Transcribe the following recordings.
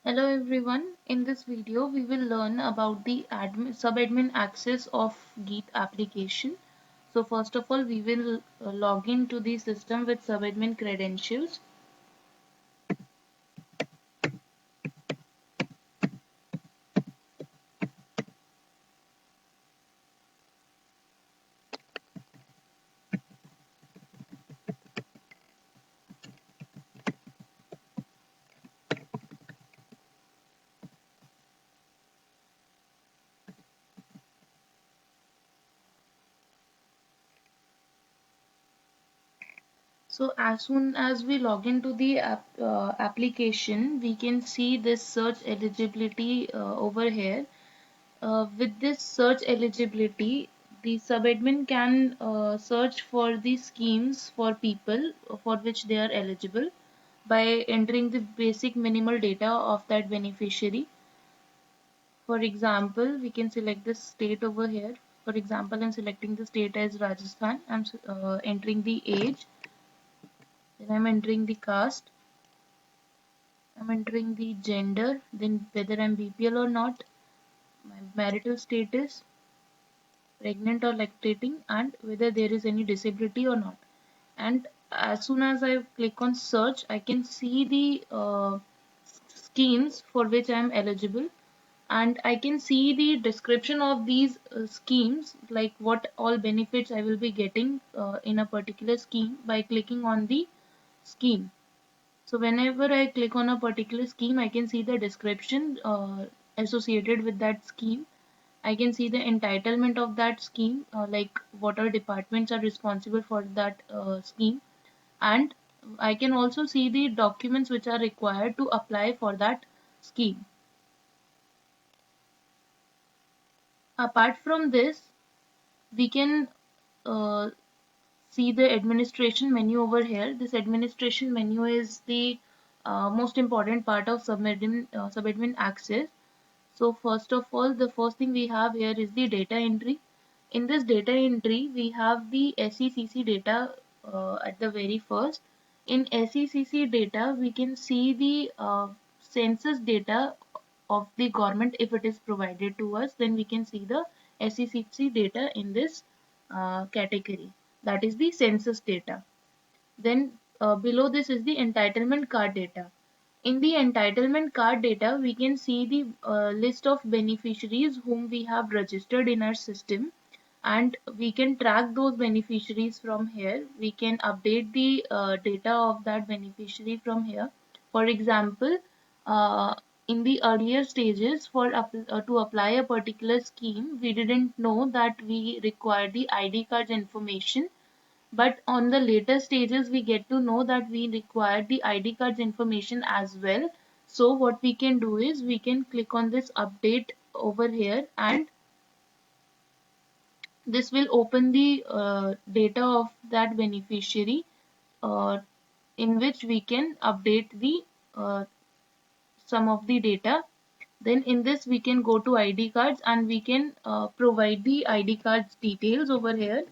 Hello everyone. In this video, we will learn about the subadmin access of GEET application. So first of all, we will log into the system with subadmin credentials. So as soon as we log into the application, we can see this search eligibility over here. With this search eligibility, the subadmin can search for the schemes for people for which they are eligible by entering the basic minimal data of that beneficiary. For example, we can select the state over here. For example, I'm selecting the state as Rajasthan. I'm entering the age, then I'm entering the caste, I'm entering the gender, then whether I'm BPL or not, my marital status, pregnant or lactating, and whether there is any disability or not. And as soon as I click on search, I can see the schemes for which I am eligible, and I can see the description of these schemes, like what all benefits I will be getting in a particular scheme by clicking on the scheme. So whenever I click on a particular scheme, I can see the description associated with that scheme. I can see the entitlement of that scheme, like what all departments are responsible for that scheme, and I can also see the documents which are required to apply for that scheme. Apart from this, we can uh, see the administration menu over here. This administration menu is the most important part of subadmin access. So first of all, the first thing we have here is the data entry. In this data entry, we have the SECC data at the very first. In SECC data, we can see the census data of the government if it is provided to us. Then we can see the SECC data in this category. That is the census data. Then below this is the entitlement card data. In the entitlement card data, we can see the list of beneficiaries whom we have registered in our system, and we can track those beneficiaries from here. We can update the data of that beneficiary from here. For example, uh, in the earlier stages to apply a particular scheme, we didn't know that we require the ID cards information, but on the later stages we get to know that we require the ID cards information as well. So what we can do is we can click on this update over here, and this will open the data of that beneficiary, uh, in which we can update the some of the data. Then in this we can go to ID cards, and we can provide the ID cards details over here,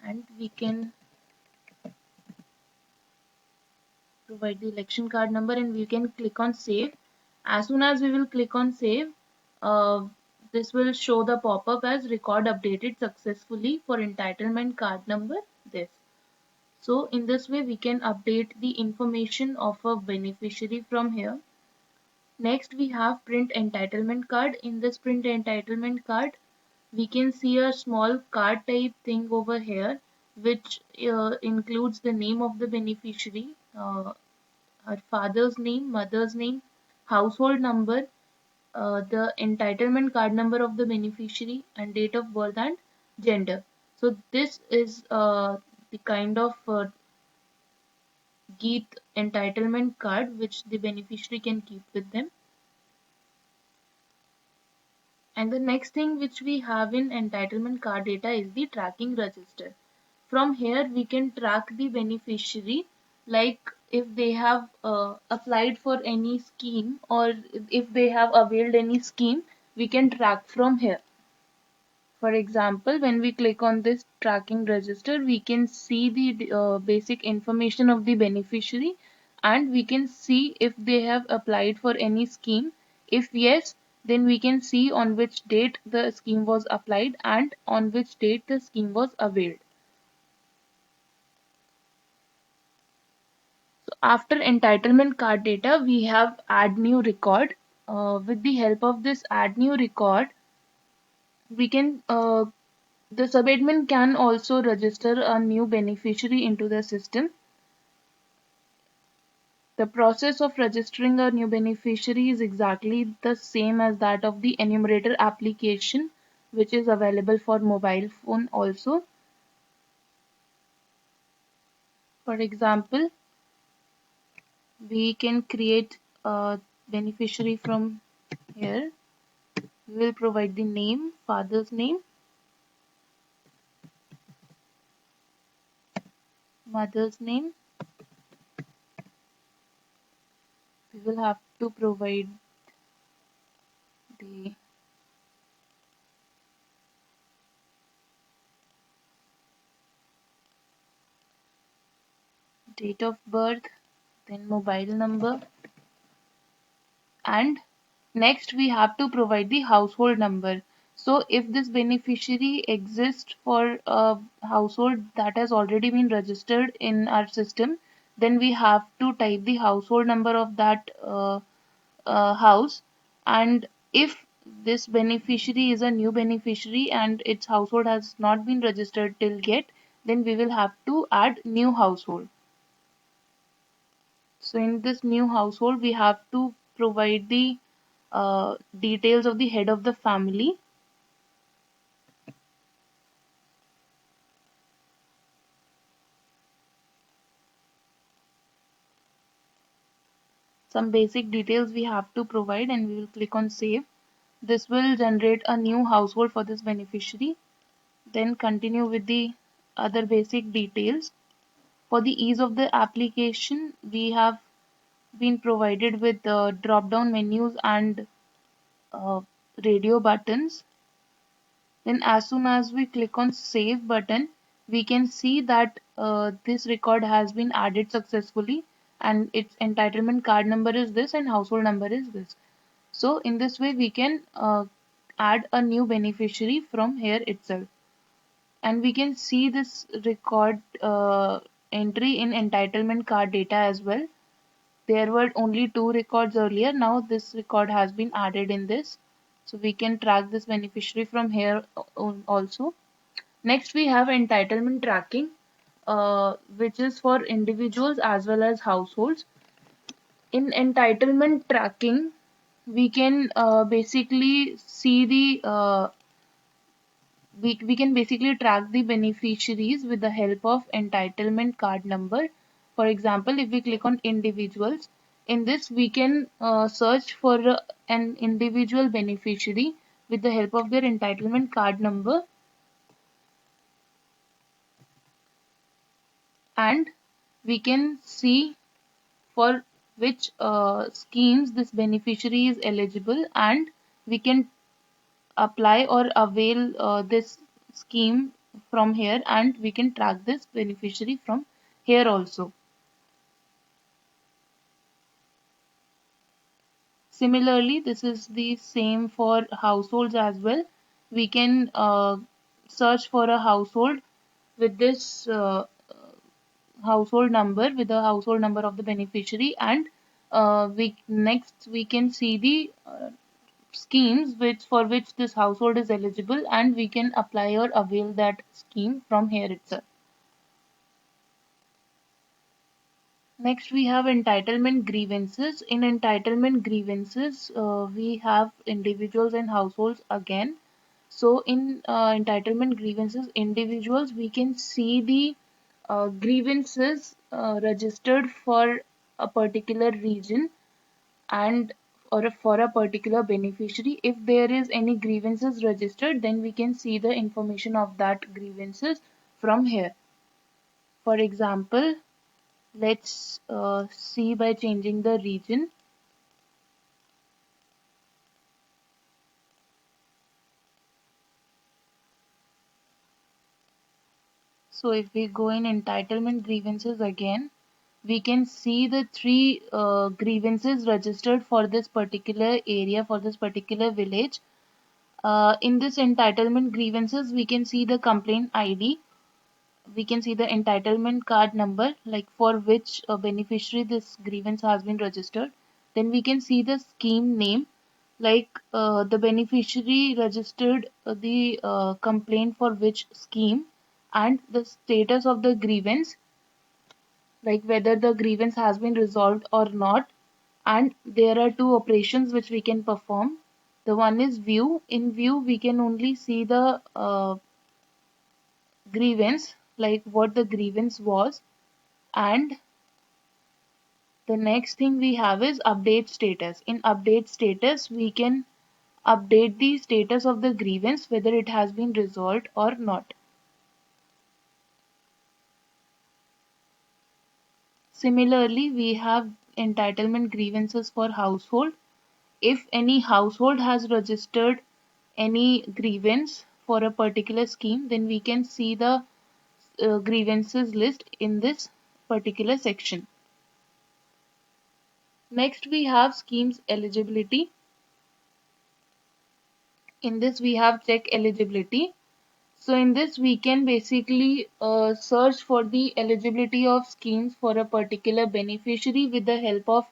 and we can provide the election card number, and we can click on save. As soon as we will click on save, uh, this will show the pop-up as record updated successfully for entitlement card number this. So in this way we can update the information of a beneficiary from here. Next we have print entitlement card. In this print entitlement card, we can see a small card type thing over here, which includes the name of the beneficiary, her father's name, mother's name, household number, the entitlement card number of the beneficiary, and date of birth and gender. So this is the kind of GEET entitlement card which the beneficiary can keep with them. And the next thing which we have in entitlement card data is the tracking register. From here we can track the beneficiary, like if they have applied for any scheme, or if they have availed any scheme, we can track from here. For example, when we click on this tracking register, we can see the basic information of the beneficiary, and we can see if they have applied for any scheme. If yes, then we can see on which date the scheme was applied and on which date the scheme was availed. So after entitlement card data, we have add new record. With the help of this add new record, we can the subadmin can also register a new beneficiary into the system. The process of registering a new beneficiary is exactly the same as that of the enumerator application, which is available for mobile phone also. For example, we can create a beneficiary from here. We will provide the name, father's name, mother's name. We will have to provide the date of birth, then mobile number, and next we have to provide the household number. So if this beneficiary exists for a household that has already been registered in our system, then we have to type the household number of that house. And if this beneficiary is a new beneficiary and its household has not been registered till yet, then we will have to add new household. So in this new household, we have to provide the details of the head of the family, some basic details we have to provide, and we will click on save. This will generate a new household for this beneficiary. Then continue with the other basic details. For the ease of the application, we have been provided with the drop down menus and uh, radio buttons. Then as soon as we click on save button, we can see that this record has been added successfully, and its entitlement card number is this and household number is this. So in this way we can add a new beneficiary from here itself, and we can see this record entry in entitlement card data as well. There were only two records earlier. Now this record has been added in this. So we can track this beneficiary from here also. Next, we have entitlement tracking, which is for individuals as well as households. In entitlement tracking, we can basically see the we can basically track the beneficiaries with the help of entitlement card number. For example, if we click on individuals, in this we can search for an individual beneficiary with the help of their entitlement card number, and we can see for which schemes this beneficiary is eligible, and we can apply or avail this scheme from here, and we can track this beneficiary from here also. Similarly, this is the same for households as well. We can search for a household with this household number, with the household number of the beneficiary, and we next we can see the schemes which for which this household is eligible, and we can apply or avail that scheme from here itself. Next, we have entitlement grievances. In entitlement grievances, we have individuals and households again. So in entitlement grievances, individuals, we can see the grievances registered for a particular region and for a particular beneficiary. If there is any grievances registered, then we can see the information of that grievances from here. For example, let's see by changing the region. So if we go in entitlement grievances again, we can see the three grievances registered for this particular area, for this particular village. In this entitlement grievances, we can see the complaint ID, we can see the entitlement card number, like for which beneficiary this grievance has been registered. Then we can see the scheme name, like the beneficiary registered the complaint for which scheme, and the status of the grievance, like whether the grievance has been resolved or not. And there are two operations which we can perform. The one is view. In view, we can only see the grievance, like what the grievance was. And the next thing we have is update status. In update status, we can update the status of the grievance, whether it has been resolved or not. Similarly, we have entitlement grievances for household. If any household has registered any grievance for a particular scheme, then we can see the grievances list in this particular section. Next, we have schemes eligibility. In this, we have check eligibility. So in this, we can basically search for the eligibility of schemes for a particular beneficiary with the help of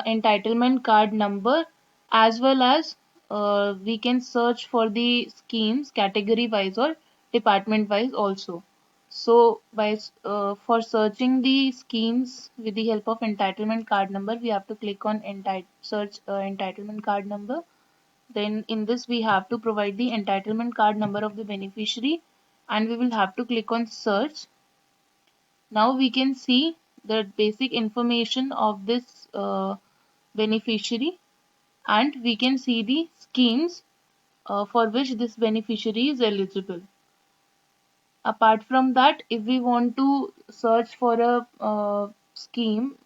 entitlement card number, as well as we can search for the schemes category wise or department wise also. So by for searching the schemes with the help of entitlement card number, we have to click on search entitlement card number. Then in this, we have to provide the entitlement card number of the beneficiary, and we will have to click on search. Now we can see the basic information of this beneficiary, and we can see the schemes for which this beneficiary is eligible. Apart from that, if we want to search for a scheme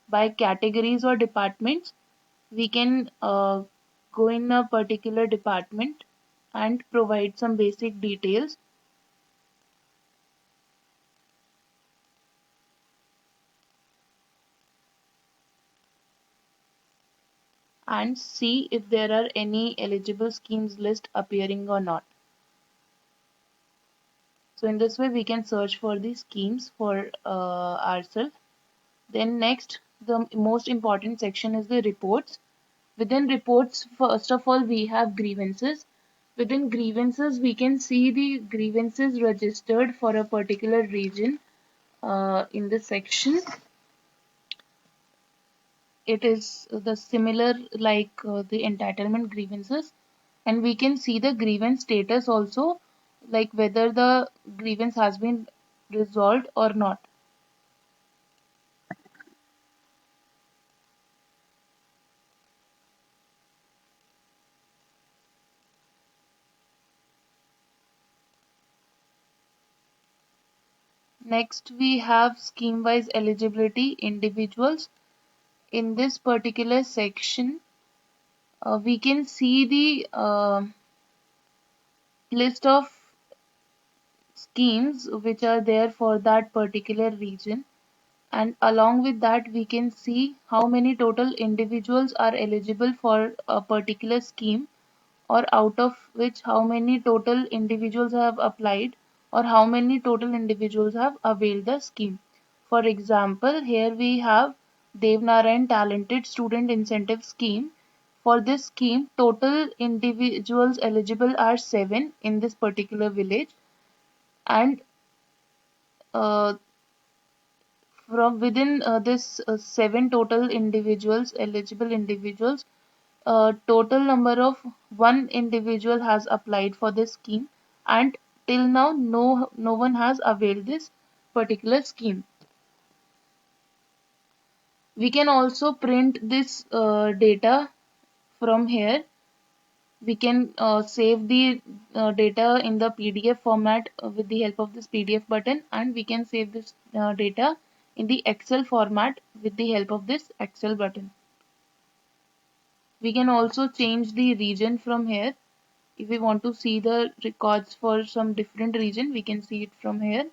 by categories or departments, we can go in a particular department and provide some basic details, and see if there are any eligible schemes list appearing or not. So in this way, we can search for the schemes for ourselves. Then next, the most important section is the reports. Within reports, first of all, we have grievances. Within grievances, we can see the grievances registered for a particular region. In this section, it is the similar like the entitlement grievances, and we can see the grievance status also, like whether the grievance has been resolved or not. Next, we have scheme wise eligibility individuals. In this particular section, we can see the list of schemes which are there for that particular region, and along with that we can see how many total individuals are eligible for a particular scheme, or out of which how many total individuals have applied, or how many total individuals have availed the scheme. For example, here we have Devnarayan Talented Student Incentive Scheme. For this scheme, total individuals eligible are 7 in this particular village, and uh, from within this 7 total individuals, eligible individuals, total number of one individual has applied for this scheme, and till now no one has availed this particular scheme. We can also print this data from here. We can save the data in the PDF format with the help of this PDF button, and we can save this data in the Excel format with the help of this Excel button. We can also change the region from here. If we want to see the records for some different region, we can see it from here.